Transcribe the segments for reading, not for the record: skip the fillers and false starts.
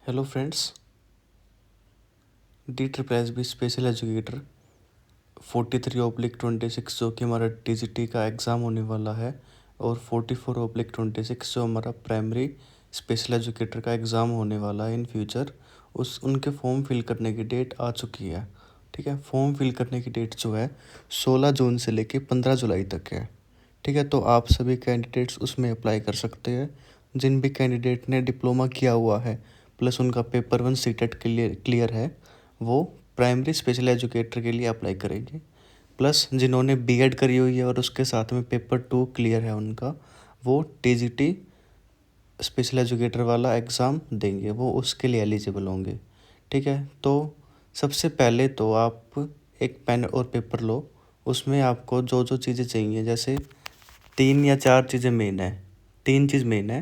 Hello friends, D triple S B special educator 43/26 जो कि हमारा टीजीटी का एग्ज़ाम होने वाला है और 44/26 जो हमारा प्राइमरी स्पेशल एजुकेटर का एग्ज़ाम होने वाला है इन फ्यूचर। उनके फॉर्म फिल करने की डेट आ चुकी है। ठीक है, फॉर्म फिल करने की डेट जो है 16 जून से लेके 15 जुलाई तक है। ठीक है, तो आप सभी कैंडिडेट्स उसमें अप्लाई कर सकते हैं। जिन भी कैंडिडेट ने डिप्लोमा किया हुआ है प्लस उनका पेपर 1 सीटेट क्लियर है, वो प्राइमरी स्पेशल एजुकेटर के लिए अप्लाई करेंगे। प्लस जिन्होंने बीएड करी हुई है और उसके साथ में पेपर 2 क्लियर है उनका, वो टीजीटी स्पेशल एजुकेटर वाला एग्ज़ाम देंगे, वो उसके लिए एलिजिबल होंगे। ठीक है, तो सबसे पहले तो आप एक पेन और पेपर लो। उसमें आपको जो जो चीज़ें चाहिए, जैसे 3 या 4 चीज़ें मेन है। 3 चीज़ मेन है।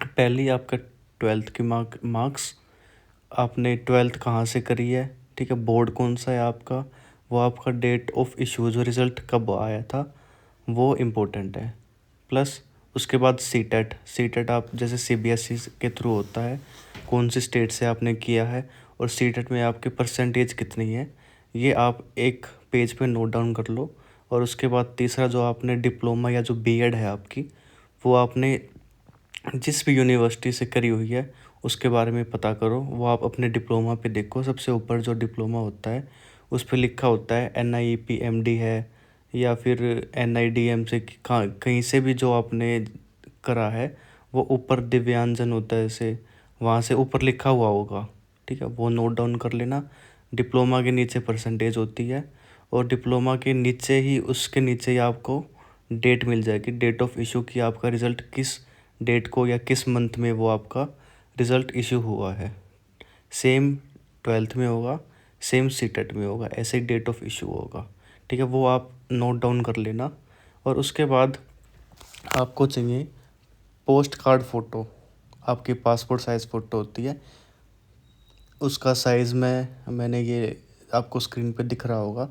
पहली आपका 12th की मार्क्स, आपने 12th कहाँ से करी है, ठीक है, बोर्ड कौन सा है आपका, वो आपका डेट ऑफ इशू जो रिज़ल्ट कब आया था वो इम्पोर्टेंट है। प्लस उसके बाद सीटेट आप जैसे सीबीएसई के थ्रू होता है, कौन सी स्टेट से आपने किया है और सीटेट में आपकी परसेंटेज कितनी है, ये आप एक पेज पे नोट डाउन कर लो। और उसके बाद तीसरा, जो आपने डिप्लोमा या जो बीएड है आपकी, वो आपने जिस भी यूनिवर्सिटी से करी हुई है उसके बारे में पता करो। वो आप अपने डिप्लोमा पे देखो, सबसे ऊपर जो डिप्लोमा होता है उस पर लिखा होता है NIEP-MD है या फिर NIDM से कहीं से भी जो आपने करा है, वो ऊपर दिव्यांजन होता है ऐसे, वहाँ से ऊपर लिखा हुआ होगा। ठीक है, वो नोट डाउन कर लेना। डिप्लोमा के नीचे परसेंटेज होती है और डिप्लोमा के नीचे ही, उसके नीचे ही आपको डेट मिल जाएगी, डेट ऑफ इशू की, आपका रिज़ल्ट किस डेट को या किस मंथ में वो आपका रिज़ल्ट इशू हुआ है। सेम 12th में होगा, सेम सीटेट में होगा, ऐसे ही डेट ऑफ इशू होगा। ठीक है, वो आप नोट डाउन कर लेना। और उसके बाद आपको चाहिए पोस्ट कार्ड फ़ोटो, आपकी पासपोर्ट साइज़ फ़ोटो होती है, उसका साइज़ मैंने ये आपको स्क्रीन पे दिख रहा होगा।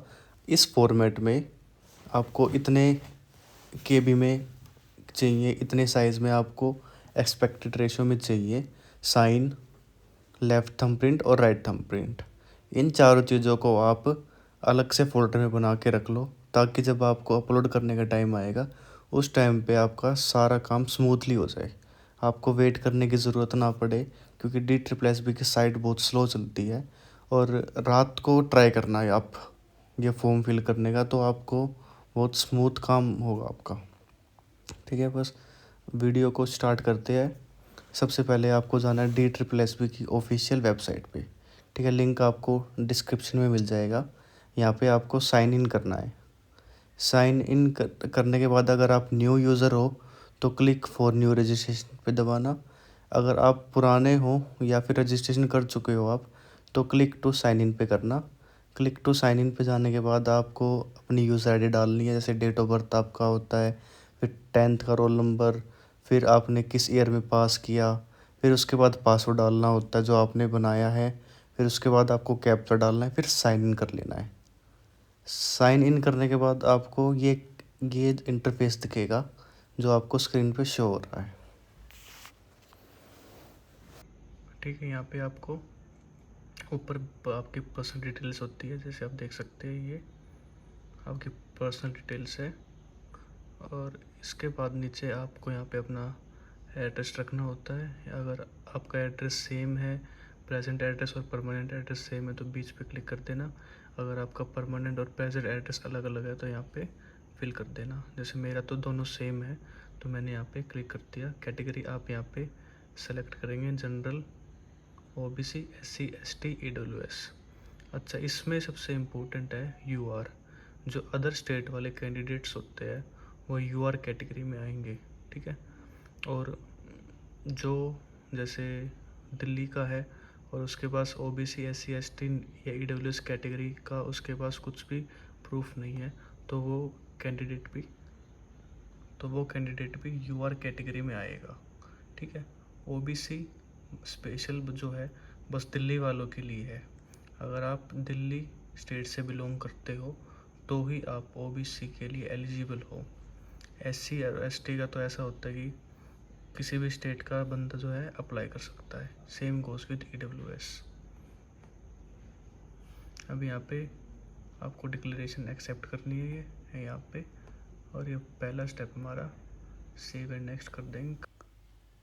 इस फॉर्मेट में आपको इतने केबी में चाहिए, इतने साइज़ में आपको एक्सपेक्टेड रेशो में चाहिए। साइन, लेफ़्ट थंब प्रिंट और राइट थंब प्रिंट, इन चारों चीज़ों को आप अलग से फ़ोल्डर में बना के रख लो, ताकि जब आपको अपलोड करने का टाइम आएगा उस टाइम पे आपका सारा काम स्मूथली हो जाए, आपको वेट करने की ज़रूरत ना पड़े। क्योंकि डी ट्रिपल एस बी की साइट बहुत स्लो चलती है और रात को ट्राई करना है आप ये फॉर्म फिल करने का, तो आपको बहुत स्मूथ काम होगा आपका। ठीक है, बस वीडियो को स्टार्ट करते हैं। सबसे पहले आपको जाना है डी ट्रिपल एस बी की ऑफिशियल वेबसाइट पे। ठीक है, लिंक आपको डिस्क्रिप्शन में मिल जाएगा। यहाँ पे आपको साइन इन करना है। साइन इन करने के बाद अगर आप न्यू यूज़र हो तो क्लिक फॉर न्यू रजिस्ट्रेशन पे दबाना। अगर आप पुराने हो या फिर रजिस्ट्रेशन कर चुके हो आप, तो क्लिक टू साइन इन पे करना। क्लिक टू साइन इन पे जाने के बाद आपको अपनी यूज़र आईडी डालनी है, जैसे डेट ऑफ बर्थ आपका होता है, फिर 10th का रोल नंबर, फिर आपने किस ईयर में पास किया, फिर उसके बाद पासवर्ड डालना होता है जो आपने बनाया है, फिर उसके बाद आपको कैप्चा डालना है, फिर साइन इन कर लेना है। साइन इन करने के बाद आपको ये इंटरफेस दिखेगा जो आपको स्क्रीन पे शो हो रहा है। ठीक है, यहाँ पे आपको ऊपर आपकी पर्सनल डिटेल्स होती है, जैसे आप देख सकते हैं ये आपकी पर्सनल डिटेल्स है। और इसके बाद नीचे आपको यहाँ पे अपना एड्रेस रखना होता है। अगर आपका एड्रेस सेम है, प्रेजेंट एड्रेस और परमानेंट एड्रेस सेम है, तो बीच पे क्लिक कर देना। अगर आपका परमानेंट और प्रेजेंट एड्रेस अलग अलग है तो यहाँ पे फिल कर देना। जैसे मेरा तो दोनों सेम है तो मैंने यहाँ पे क्लिक कर दिया। कैटेगरी आप यहाँ पे सेलेक्ट करेंगे general, OBC, SC, ST, EWS। अच्छा, इसमें सबसे इम्पोर्टेंट है UR। जो अदर स्टेट वाले कैंडिडेट्स होते हैं वो UR कैटेगरी में आएंगे। ठीक है, और जो जैसे दिल्ली का है और उसके पास OBC, SC, ST या EWS कैटेगरी का उसके पास कुछ भी प्रूफ नहीं है, तो वो कैंडिडेट भी UR कैटेगरी में आएगा। ठीक है, OBC स्पेशल जो है बस दिल्ली वालों के लिए है। अगर आप दिल्ली स्टेट से बिलोंग करते हो तो ही आप OBC के लिए एलिजिबल हो। SC और ST का तो ऐसा होता है कि किसी भी स्टेट का बंदा जो है अप्लाई कर सकता है। Same goes with EWS। अब यहाँ पे आपको डिक्लेरेशन एक्सेप्ट करनी है, ये है यहाँ पे, और ये पहला स्टेप हमारा सेव एंड नेक्स्ट कर देंगे।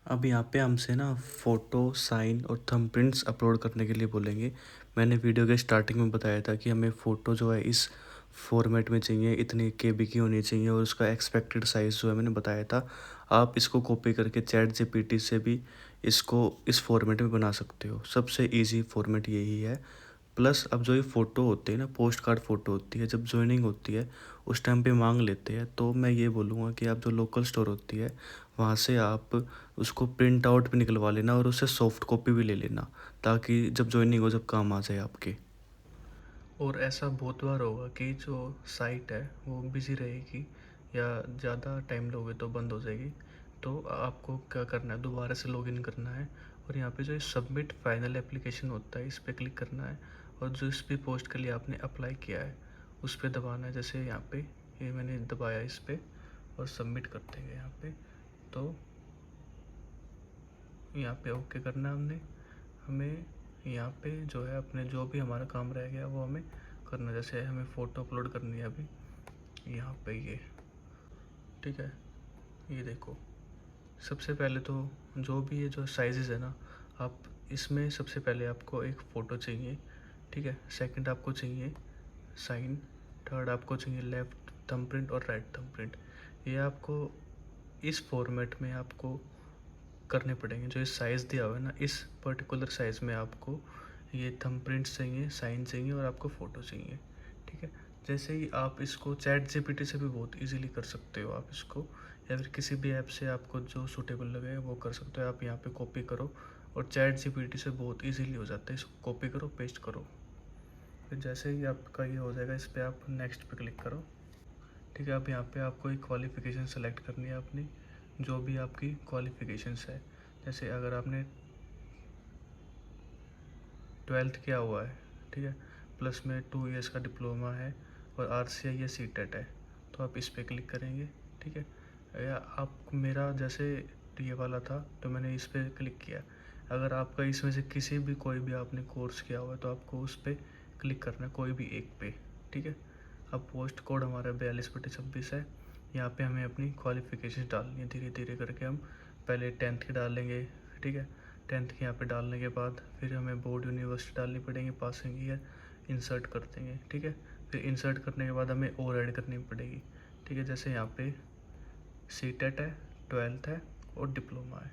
अब यहाँ पे हमसे ना फ़ोटो, साइन और थंबप्रिंट्स अपलोड करने के लिए बोलेंगे। मैंने वीडियो के स्टार्टिंग में बताया था कि हमें फ़ोटो जो है इस फॉर्मेट में चाहिए, इतनी KB की होनी चाहिए, और उसका एक्सपेक्टेड साइज़ जो है मैंने बताया था। आप इसको कॉपी करके ChatGPT से भी इसको इस फॉर्मेट में बना सकते हो। सबसे ईजी फॉर्मेट यही है। प्लस अब जो ये फ़ोटो होती है ना, पोस्ट कार्ड फ़ोटो होती है, जब ज्वाइनिंग होती है उस टाइम पे मांग लेते हैं, तो मैं ये बोलूँगा कि आप जो लोकल स्टोर होती है वहाँ से आप उसको प्रिंट आउट भी निकलवा लेना और उससे सॉफ्ट कॉपी भी ले लेना, ताकि जब ज्वाइनिंग हो जब काम आ जाए आपके। और ऐसा बहुत बार होगा कि जो साइट है वो बिज़ी रहेगी या ज़्यादा टाइम लोगे तो बंद हो जाएगी। तो आपको क्या करना है, दोबारा से लॉगिन करना है, और यहाँ पे जो सबमिट फाइनल एप्लीकेशन होता है इस पर क्लिक करना है, और जो इस भी पोस्ट के लिए आपने अप्लाई किया है उस पर दबाना है। जैसे यहाँ पे ये मैंने दबाया इस पर, और सबमिट कर देंगे यहाँ पे। तो यहाँ पे ओके करना है हमें यहाँ पे जो है अपने जो भी हमारा काम रह गया वो हमें करना। जैसे हमें फ़ोटो अपलोड करनी है अभी यहाँ पे ये, ठीक है। ये देखो, सबसे पहले तो जो भी ये जो साइज़ है ना, आप इसमें सबसे पहले आपको एक फ़ोटो चाहिए, ठीक है। सेकंड आपको चाहिए साइन, थर्ड आपको चाहिए लेफ़्ट थंबप्रिंट और राइट थंबप्रिंट। ये आपको इस फॉर्मेट में आपको करने पड़ेंगे। जो इस साइज़ दिया हुआ है ना, इस पर्टिकुलर साइज़ में आपको ये थंबप्रिंट्स चाहिए, साइन चाहिए, और आपको फ़ोटो चाहिए, ठीक है। जैसे ही आप इसको ChatGPT से भी बहुत इजीली कर सकते हो आप इसको, या फिर किसी भी ऐप से आपको जो सूटेबल लगे वो कर सकते हो। आप यहाँ पे कॉपी करो, और ChatGPT से बहुत इजीली हो जाता है। इसको कॉपी करो, पेस्ट करो, फिर जैसे ही आपका ये हो जाएगा इस पर आप नेक्स्ट पे क्लिक करो, ठीक है। अब यहाँ पे आपको एक क्वालिफ़िकेशन सेलेक्ट करनी है अपनी, जो भी आपकी क्वालिफ़िकेशंस है। जैसे अगर आपने 12th किया हुआ है, ठीक है, प्लस में 2 इयर्स का डिप्लोमा है, और RCI या CTET है, तो आप इस पर क्लिक करेंगे, ठीक है। या आप मेरा जैसे ये वाला था तो मैंने इस पर क्लिक किया। अगर आपका इसमें से किसी भी कोई भी आपने कोर्स किया हुआ है तो आपको उस पर क्लिक करना है, कोई भी एक पे, ठीक है। अब पोस्ट कोड हमारा 42/26 है। यहाँ पे हमें अपनी क्वालिफ़िकेशन डालनी है, धीरे धीरे करके हम पहले 10th की डालेंगे, ठीक है। 10th के यहाँ पे डालने के बाद फिर हमें बोर्ड यूनिवर्सिटी डालनी पड़ेगी, पासिंग ईयर इंसर्ट कर देंगे, ठीक है। फिर इंसर्ट करने के बाद हमें और ऐड करनी पड़ेगी, ठीक है। जैसे यहाँ पे CTET है, 12th है और डिप्लोमा है,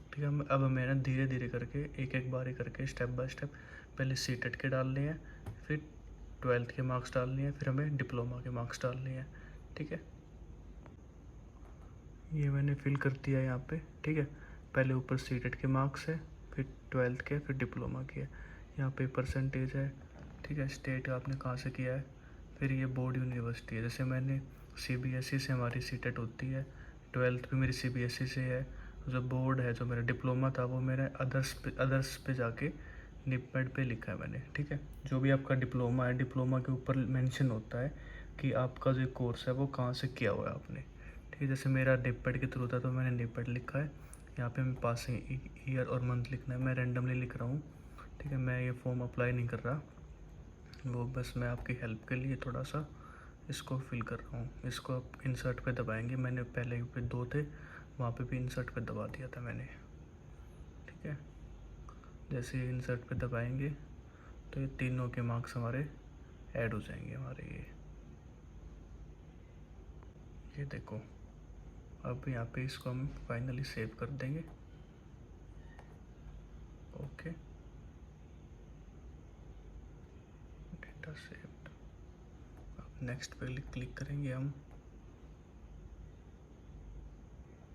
ठीक है। हम अब हमें ना धीरे धीरे करके एक एक बारी करके स्टेप बाय स्टेप पहले CTET के डालने हैं, फिर 12th के मार्क्स डालने हैं, फिर हमें डिप्लोमा के मार्क्स डालने हैं, ठीक है। ये मैंने फिल कर दिया यहाँ पे, ठीक है। पहले ऊपर CTET के मार्क्स है, फिर 12th के, फिर डिप्लोमा के है। यहाँ पे परसेंटेज है, ठीक है, स्टेट आपने कहाँ से किया है, फिर ये बोर्ड यूनिवर्सिटी है। जैसे मैंने CBSE से हमारी CTET होती है, 12th भी मेरी CBSE से है। जो बोर्ड है, जो मेरा डिप्लोमा था वो मेरा अदर्स पे जाके निपमेड पे लिखा है मैंने, ठीक है। जो भी आपका डिप्लोमा है, डिप्लोमा के ऊपर मेंशन होता है कि आपका जो कोर्स है वो कहाँ से किया हुआ है आपने, ठीक है। जैसे मेरा निपमेड के थ्रू था तो मैंने निपमेड लिखा है। यहाँ पे मैं पासिंग ईयर और मंथ लिखना है, मैं रैंडमली लिख रहा हूँ, ठीक है। मैं ये फॉर्म अप्लाई नहीं कर रहा, वो बस मैं आपकी हेल्प के लिए थोड़ा सा इसको फिल कर रहा हूँ। इसको आप इंसर्ट पे दबाएंगे, मैंने पहले पे 2 थे वहाँ पे भी इंसर्ट पे दबा दिया था मैंने, ठीक है। जैसे ही इंसर्ट पे दबाएंगे तो ये तीनों के मार्क्स हमारे ऐड हो जाएंगे हमारे। ये देखो, अब यहाँ पे इसको हम फाइनली सेव कर देंगे, ओके, डेटा सेव्ड। अब नेक्स्ट पे क्लिक करेंगे हम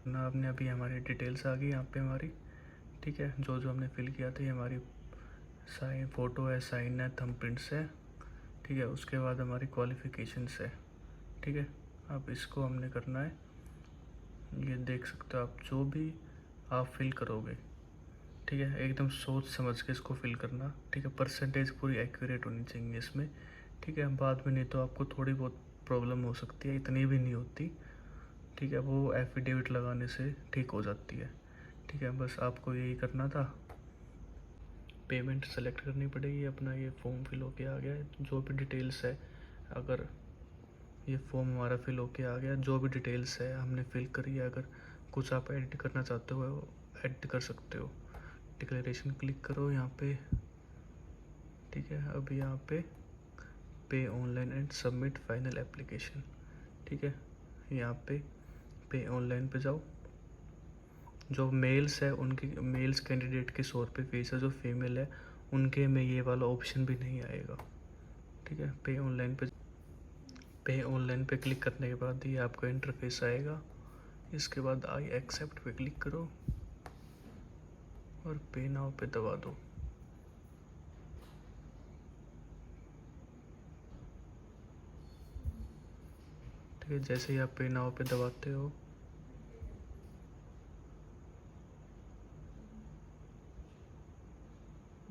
ना। आपने अभी हमारी डिटेल्स आ गई यहाँ पे हमारी, ठीक है। जो जो हमने फिल किया था ये हमारी साइन फ़ोटो है, साइन है, थंबप्रिंट्स है, ठीक है। उसके बाद हमारी क्वालिफ़िकेशंस है, ठीक है। अब इसको हमने करना है, ये देख सकते हो आप, जो भी आप फिल करोगे, ठीक है, एकदम सोच समझ के इसको फिल करना, ठीक है। परसेंटेज पूरी एक्यूरेट होनी चाहिए इसमें, ठीक है। बाद में नहीं तो आपको थोड़ी बहुत प्रॉब्लम हो सकती है, इतनी भी नहीं होती, ठीक है। वो एफिडेविट लगाने से ठीक हो जाती है। ठीक है, बस आपको यही करना था। पेमेंट सेलेक्ट करनी पड़ेगी, अपना ये फॉर्म फिल होके आ गया है। जो भी डिटेल्स है, अगर ये फॉर्म हमारा फिल होके आ गया, जो भी डिटेल्स है हमने फिल करी है, अगर कुछ आप एडिट करना चाहते हो एडिट कर सकते हो। डिक्लेरेशन क्लिक करो यहाँ पे। ठीक है, अब यहाँ पे online and submit final application. ठीक है, यहाँ पे ऑनलाइन पे जाओ। जो मेल्स है उनकी, मेल्स कैंडिडेट के 100 रुपये फीस है। जो फीमेल है उनके में ये वाला ऑप्शन भी नहीं आएगा। ठीक है, पे ऑनलाइन पे क्लिक करने के बाद ये आपका इंटरफेस आएगा। इसके बाद आई एक्सेप्ट पे क्लिक करो और पे नाउ पे दबा दो। ठीक है, जैसे ही आप पे नाउ पे दबाते हो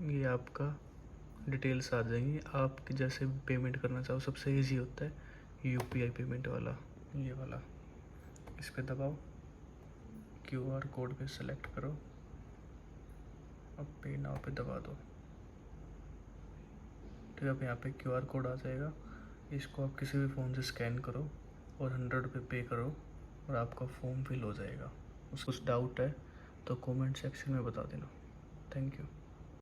ये आपका डिटेल्स आ जाएंगी। आप जैसे पेमेंट करना चाहो, सबसे इजी होता है यूपीआई पेमेंट वाला, ये वाला। इस पे दबाओ, क्यूआर कोड पे सेलेक्ट करो, अब पे नाउ पे दबा दो। ठीक है, अब यहाँ पे क्यूआर कोड आ जाएगा। इसको आप किसी भी फ़ोन से स्कैन करो और 100 रुपये पे करो और आपका फॉर्म फिल हो जाएगा। कुछ डाउट है तो कमेंट सेक्शन में बता देना। Thank you.